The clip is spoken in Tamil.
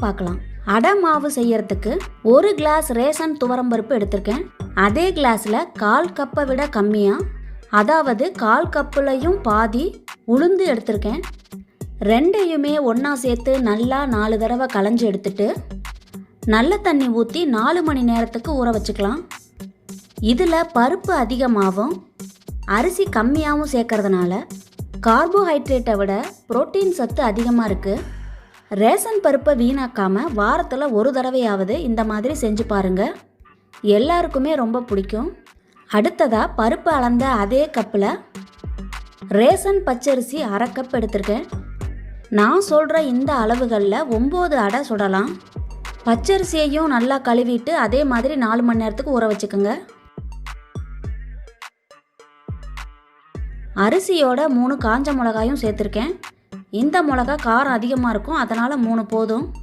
பார்க்கலாம். அடை மாவு செய்யறதுக்கு 1 கிளாஸ் ரேஷன் துவரம்பருப்பு எடுத்திருக்கேன். அதே கிளாஸில் 1/4 கப்பை விட கம்மியாக, அதாவது 1/4 கப்புலையும் பாதி உளுந்து எடுத்திருக்கேன். ரெண்டையுமே ஒன்றா சேர்த்து நல்லா 4 தடவை களைஞ்சி எடுத்துட்டு நல்ல தண்ணி ஊற்றி 4 மணி நேரத்துக்கு ஊற வச்சுக்கலாம். இதில் பருப்பு அதிகமாகவும் அரிசி கம்மியாகவும் சேர்க்கறதுனால கார்போஹைட்ரேட்டை விட புரோட்டீன் சத்து அதிகமாக இருக்குது. ரேஷன் பருப்பை வீணாக்காமல் வாரத்தில் ஒரு தடவையாவது இந்த மாதிரி செஞ்சு பாருங்கள். எல்லாருக்குமே ரொம்ப பிடிக்கும். அடுத்ததாக பருப்பு அளந்த அதே கப்பில் ரேஷன் பச்சரிசி 1/2 கப் எடுத்திருக்கேன். நான் சொல்கிற இந்த அளவுகளில் 9 அடை சுடலாம். பச்சரிசியையும் நல்லா கழுவிட்டு அதே மாதிரி 4 மணி நேரத்துக்கு ஊற வச்சுக்கோங்க. அரிசியோட 3 காஞ்ச மிளகாயும் சேர்த்துருக்கேன். இந்த மிளகா காரம் அதிகமாக இருக்கும், அதனால் 3 போதும்.